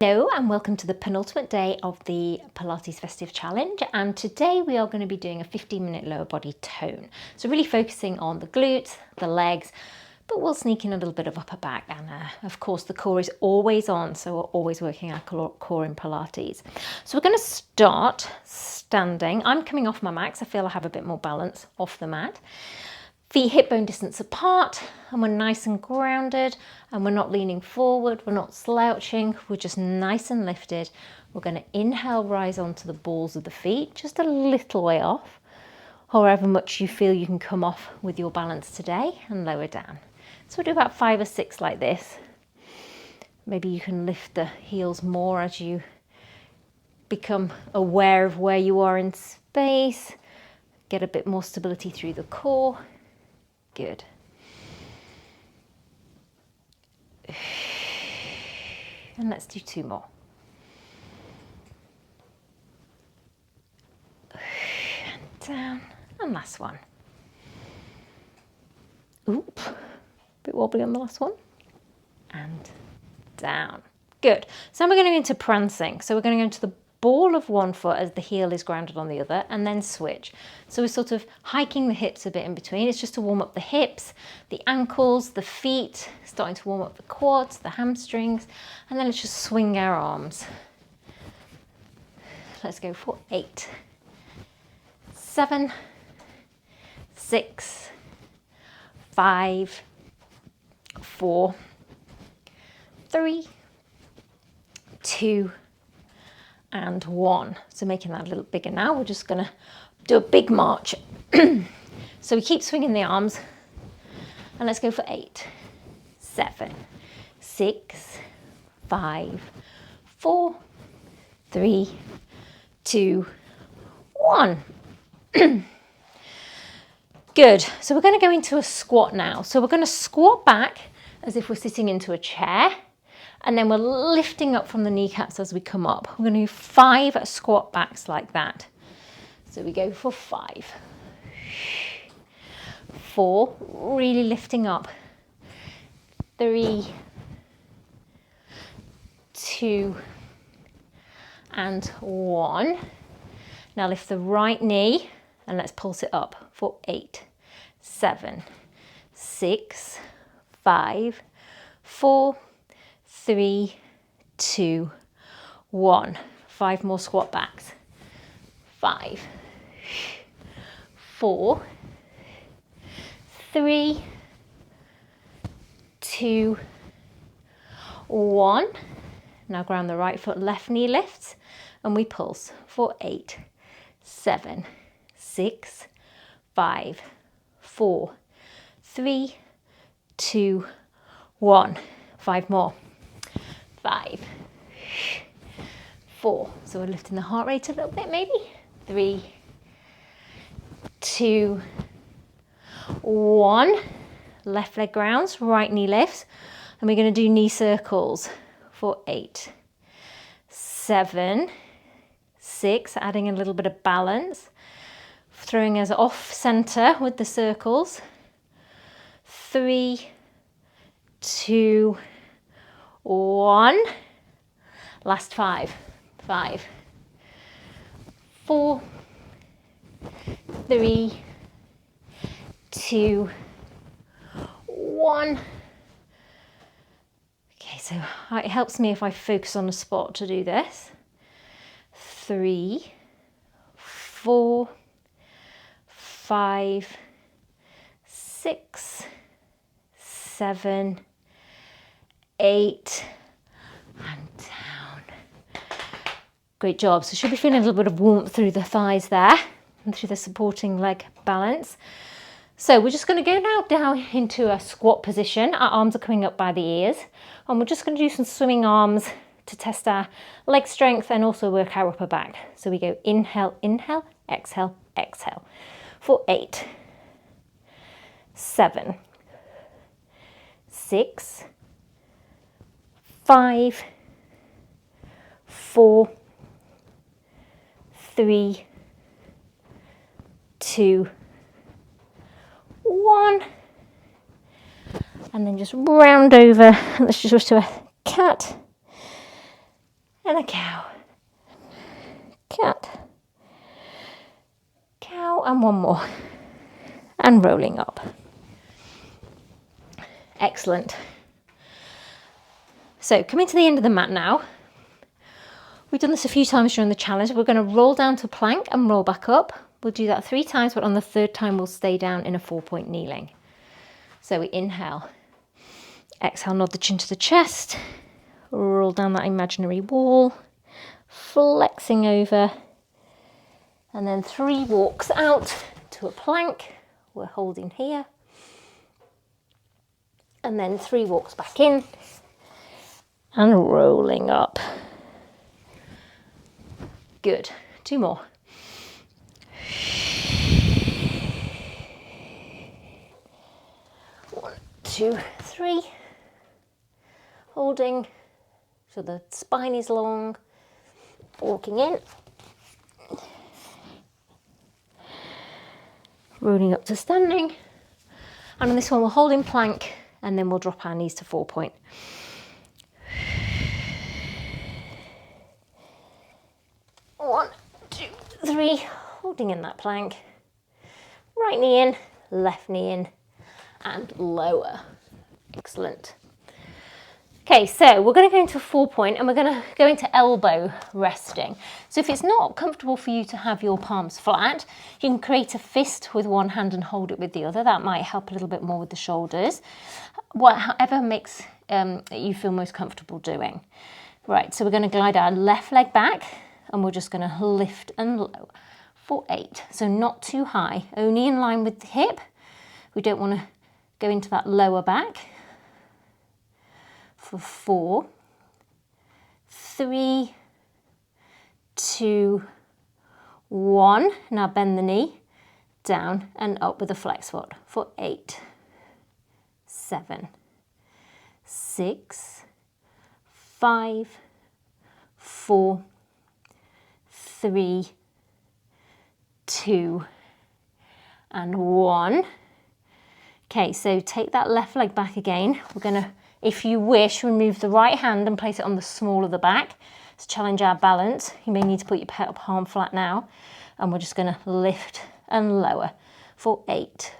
Hello and welcome to the penultimate day of the Pilates Festive Challenge, and today we are going to be doing a 15-minute lower body tone. So really focusing on the glutes, the legs, but we'll sneak in a little bit of upper back, and of course the core is always on, so we're always working our core in Pilates. So we're going to start standing. I'm coming off my mat 'cause I feel I have a bit more balance off the mat. Feet hip bone distance apart, and we're nice and grounded, and we're not leaning forward, we're not slouching, we're just nice and lifted. We're going to inhale, rise onto the balls of the feet, just a little way off, however much you feel you can come off with your balance today, and lower down. So we'll do about 5 or 6 like this. Maybe you can lift the heels more as you become aware of where you are in space, get a bit more stability through the core. Good. And let's do 2 more. And down. And last one. Oop. Bit wobbly on the last one. And down. Good. So we're going to go into prancing. So we're going to go into the ball of one foot as the heel is grounded on the other, and then switch. So we're sort of hiking the hips a bit in between. It's just to warm up the hips, the ankles, the feet, starting to warm up the quads, the hamstrings, and then let's just swing our arms. Let's go for 8, 7, 6, 5, 4, 3, 2, and 1. So making that a little bigger now, we're just going to do a big march. So we keep swinging the arms, and let's go for 8, 7, 6, 5, 4, 3, 2, 1. Good. So we're going to go into a squat now. So we're going to squat back as if we're sitting into a chair. And then we're lifting up from the kneecaps as we come up. We're going to do 5 squat backs like that. So we go for 5, 4, really lifting up, 3, 2, and 1. Now lift the right knee and let's pulse it up for 8, 7, 6, 5, 4, 3, 2, 1. 5 more squat backs. 5, 4, 3, 2, 1. Now ground the right foot, left knee lifts, and we pulse for 8, 7, 6, 5, 4, 3, 2, 1. 5 more. 5, 4. So we're lifting the heart rate a little bit maybe. 3, 2, 1. Left leg grounds, right knee lifts. And we're going to do knee circles for 8, 7, 6, adding a little bit of balance. Throwing us off center with the circles. 3, 2, 1. Last 5, 5, 4, 3, 2, 1. Okay, so it helps me if I focus on a spot to do this. 3, 4, 5, 6, 7, 8, and down. Great job. So should be feeling a little bit of warmth through the thighs there and through the supporting leg balance. So we're just going to go now down into a squat position. Our arms are coming up by the ears, and we're just going to do some swimming arms to test our leg strength and also work our upper back. So we go inhale, inhale, exhale, exhale for 8, 7, 6, 5, 4, 3, 2, 1. And then just round over. Let's just switch to a cat. and a cow. Cat, cow, and one more. And rolling up. Excellent. So coming to the end of the mat now. We've done this a few times during the challenge. We're going to roll down to plank and roll back up. We'll do that 3 times, but on the 3rd time we'll stay down in a 4-point kneeling. So we inhale, exhale, nod the chin to the chest, roll down that imaginary wall, flexing over, and then 3 walks out to a plank. We're holding here. And then 3 walks back in and rolling up. Good. 2 more. One, 2, 3. Holding so the spine is long. Walking in. Rolling up to standing. And on this one we're holding plank and then we'll drop our knees to 4-point. One, 2, 3, holding in that plank. Right knee in, left knee in, and lower. Excellent. Okay, so we're going to go into a 4-point and we're going to go into elbow resting. So if it's not comfortable for you to have your palms flat, you can create a fist with one hand and hold it with the other. That might help a little bit more with the shoulders. However makes you feel most comfortable doing. Right, so we're going to glide our left leg back and we're just going to lift and lower for 8. So not too high, only in line with the hip. We don't want to go into that lower back. For 4, 3, 2, 1. Now bend the knee, down and up with a flex foot for 8, 7, 6, 5, 4, 3, 2, and 1. Okay, so take that left leg back again. We're going to, if you wish, remove the right hand and place it on the small of the back to challenge our balance. You may need to put your palm flat now. And we're just going to lift and lower for 8,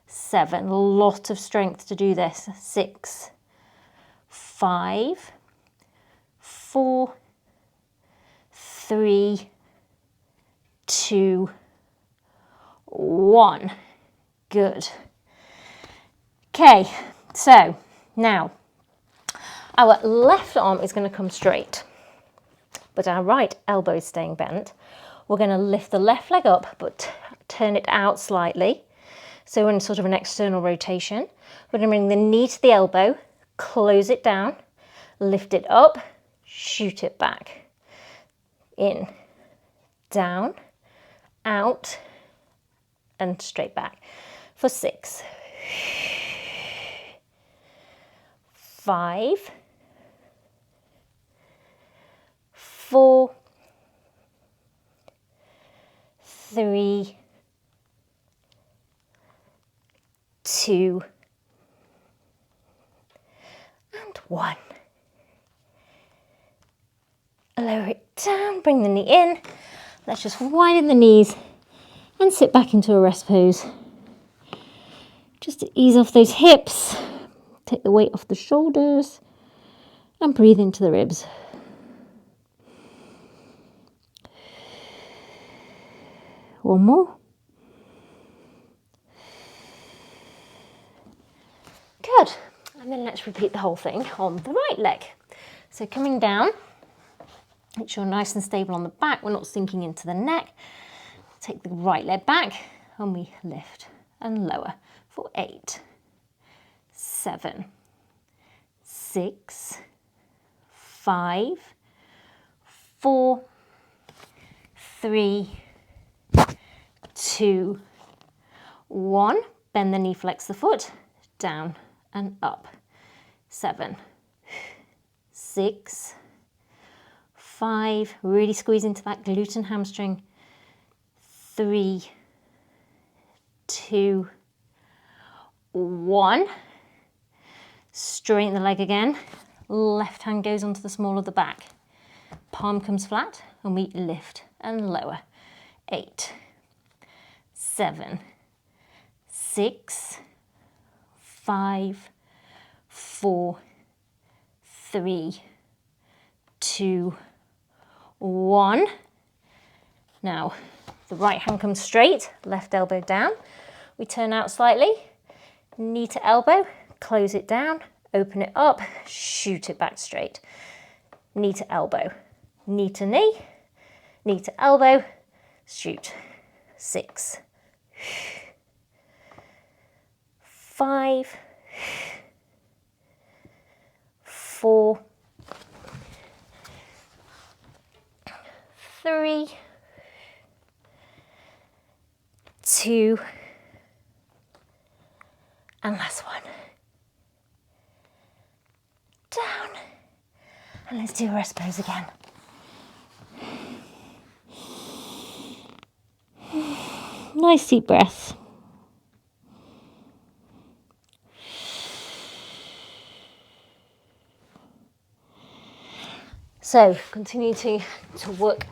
7. A lot of strength to do this. 6, 5, 4, 3, 2, 1. Good. Okay. So now our left arm is going to come straight, but our right elbow is staying bent. We're going to lift the left leg up, but turn it out slightly. So we're in sort of an external rotation. We're going to bring the knee to the elbow, close it down, lift it up, shoot it back. In, down, out, and straight back for 6. 5, 4, 3, 2, and 1. Lower it down, bring the knee in. Let's just widen the knees and sit back into a rest pose. Just to ease off those hips. Take the weight off the shoulders and breathe into the ribs. One more. Good. And then let's repeat the whole thing on the right leg. So coming down, make sure you're nice and stable on the back. We're not sinking into the neck. Take the right leg back and we lift and lower for 8, 7, 6, 5, 4, 3, 2, 1. Bend the knee, flex the foot, down and up. 7, 6, 5. Really squeeze into that glute and hamstring. 3, 2, 1. Straighten the leg again. Left hand goes onto the small of the back. Palm comes flat and we lift and lower. 8, 7, 6, 5, 4, 3, 2, 1. Now, the right hand comes straight, left elbow down. We turn out slightly, knee to elbow, close it down, open it up, shoot it back straight. Knee to elbow, knee to knee, knee to elbow, shoot. 6, 5, 4, 3, 2, and last one. Down. And let's do a rest pose again. Nice deep breaths. So continue to work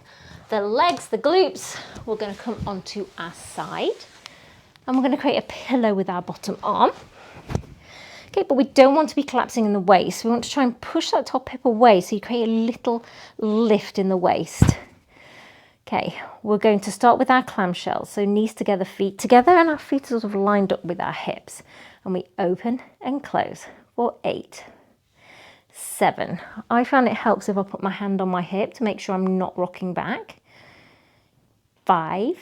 the legs, the glutes. We're going to come onto our side and we're going to create a pillow with our bottom arm. Okay, but we don't want to be collapsing in the waist. We want to try and push that top hip away so you create a little lift in the waist. Okay, we're going to start with our clamshells. So knees together, feet together, and our feet are sort of lined up with our hips. And we open and close for 8, 7. I find it helps if I put my hand on my hip to make sure I'm not rocking back. 5,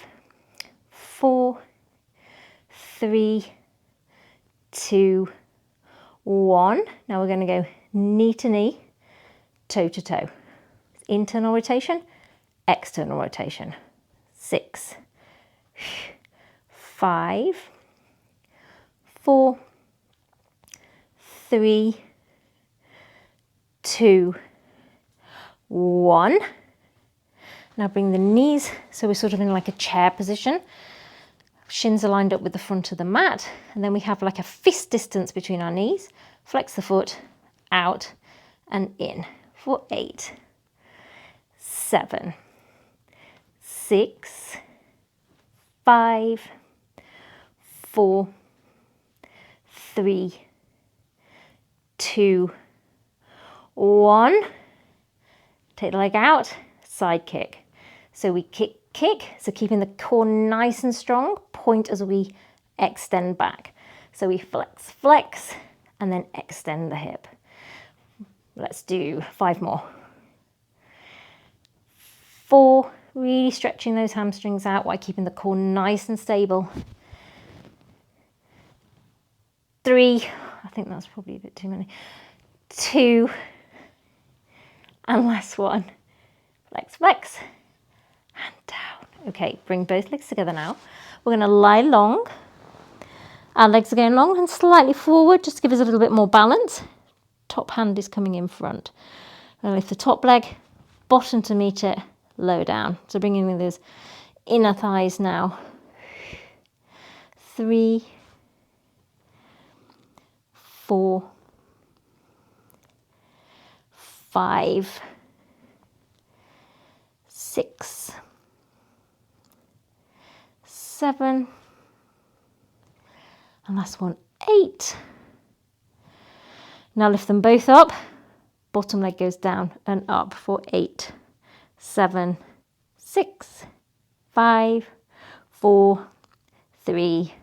4, 3, 2, 1. Now we're going to go knee to knee, toe to toe. Internal rotation, external rotation. 6, 5, 4, 3, 2, 1. Now bring the knees, so we're sort of in like a chair position. Shins are lined up with the front of the mat, and then we have like a fist distance between our knees. Flex the foot, out and in for 8, 7, 6, 5, 4, 3, 2, 1. Take the leg out, side kick. So we kick, so keeping the core nice and strong, point as we extend back. So we flex, flex, and then extend the hip. Let's do 5 more. 4, really stretching those hamstrings out while keeping the core nice and stable. 3, I think that's probably a bit too many. 2, and last one. Flex, flex, and down. Okay, bring both legs together now. We're going to lie long. Our legs are going long and slightly forward, just to give us a little bit more balance. Top hand is coming in front. We'll lift the top leg, bottom to meet it, low down. So bringing in those inner thighs now. 3, 4, 5, 6, 7, and last one, 8. Now lift them both up, bottom leg goes down and up for 8, 7, 6, 5, 4, 3,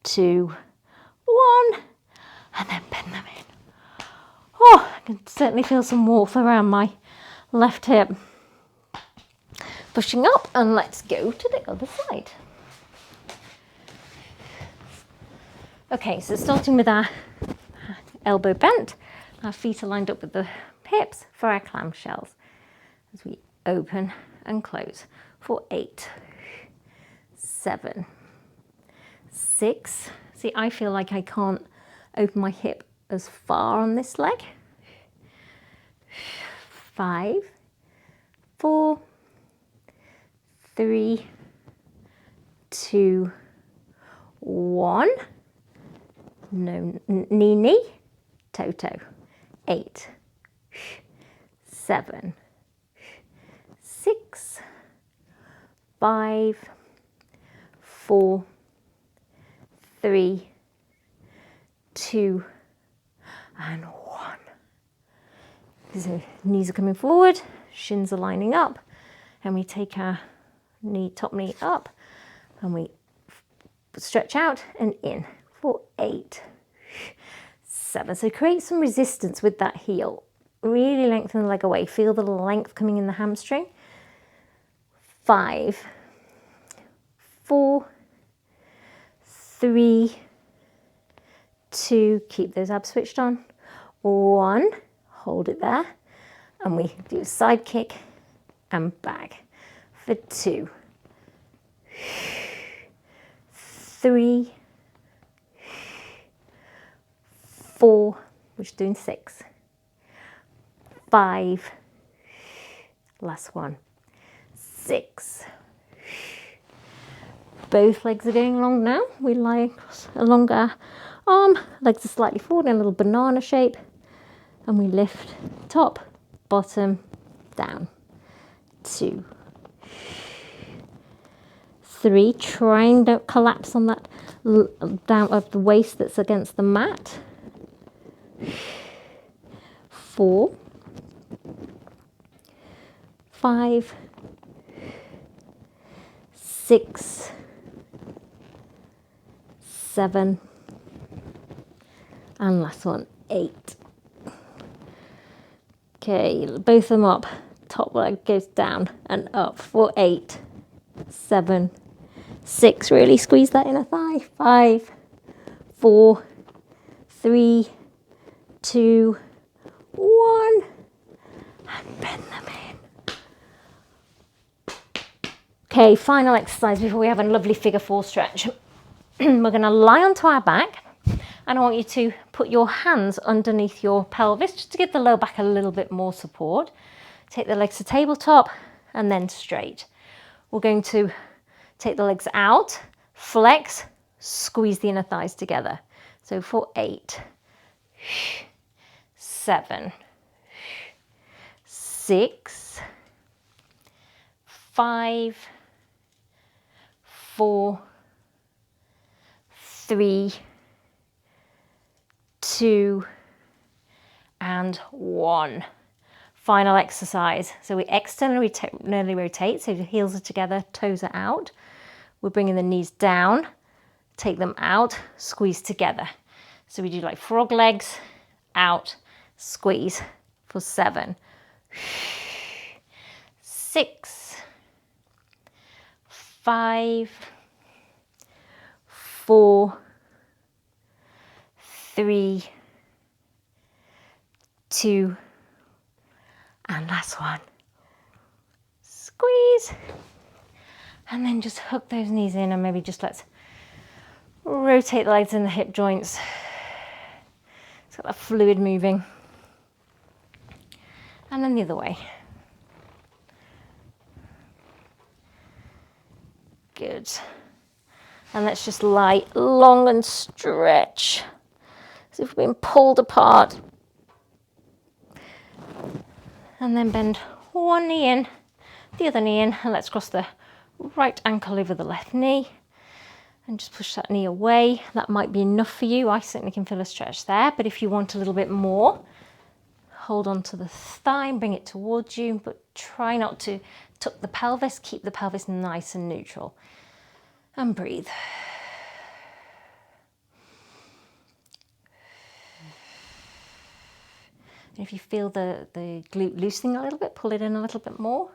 2, 1, and then bend them in. Oh, I can certainly feel some warmth around my left hip. Pushing up, and let's go to the other side. Okay, so starting with our elbow bent, our feet are lined up with the hips for our clamshells as we open and close for 8, 7, 6. See, I feel like I can't open my hip as far on this leg. 5, 4, 3, 2, 1. No, knee, knee, toe, toe. 8, 7, 5, 4, 3, 2, and 1. So knees are coming forward, shins are lining up, and we take our top knee up, and we stretch out and in for 8, 7. So create some resistance with that heel. Really lengthen the leg away. Feel the length coming in the hamstring. 5, 4, 3, 2. Keep those abs switched on. 1. Hold it there. And we do a side kick and back for 2, 3, 4, we're just doing 6, 5, last one, 6. Both legs are going long now. We lie across along our arm, legs are slightly forward in a little banana shape, and we lift top, bottom, down. 2, 3. Try and don't collapse on that down of the waist that's against the mat. 4, 5, 6, 7, and last one, 8. Okay, both of them up. Top leg goes down and up for 8, 7, 6. Really squeeze that inner thigh. 5, 4, 3, 2, 1. And bend them in. Okay, final exercise before we have a lovely figure 4 stretch. We're going to lie onto our back, and I want you to put your hands underneath your pelvis just to give the lower back a little bit more support. Take the legs to tabletop and then straight. We're going to take the legs out, flex, squeeze the inner thighs together. So for 8, 7, 6, 5, 4, 3, 2, and 1. Final exercise. So we externally rotate, so the heels are together, toes are out. We're bringing the knees down, take them out, squeeze together. So we do like frog legs, out, squeeze for 7, 6, 5, 4, 3, 2, and last one. Squeeze. And then just hook those knees in, and maybe just let's rotate the legs and the hip joints. It's got that fluid moving. And then the other way. Good. And let's just lie long and stretch. As if we're being pulled apart. And then bend one knee in, the other knee in, and let's cross the right ankle over the left knee. And just push that knee away. That might be enough for you. I certainly can feel a stretch there, but if you want a little bit more, hold on to the thigh and bring it towards you, but try not to tuck the pelvis. Keep the pelvis nice and neutral. And breathe. And if you feel the glute loosening a little bit, pull it in a little bit more.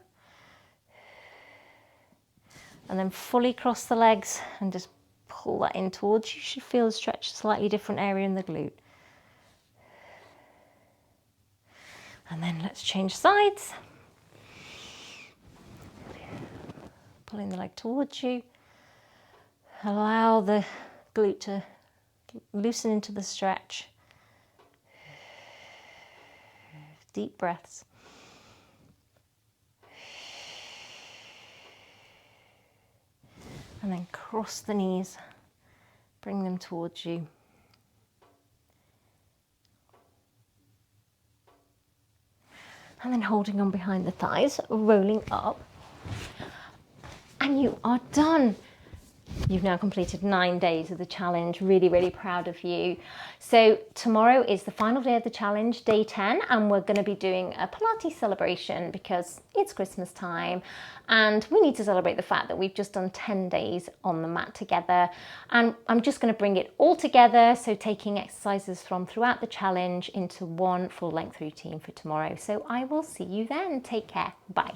And then fully cross the legs and just pull that in towards you. You should feel the stretch, slightly different area in the glute. And then let's change sides. Pulling the leg towards you. Allow the glute to loosen into the stretch. Deep breaths. And then cross the knees, bring them towards you. And then holding on behind the thighs, rolling up. and you are done. You've now completed 9 days of the challenge. Really, really proud of you. So tomorrow is the final day of the challenge, day 10, and we're going to be doing a Pilates celebration because it's Christmas time and we need to celebrate the fact that we've just done 10 days on the mat together. And I'm just going to bring it all together, so taking exercises from throughout the challenge into one full length routine for tomorrow. So I will see you then. Take care. Bye.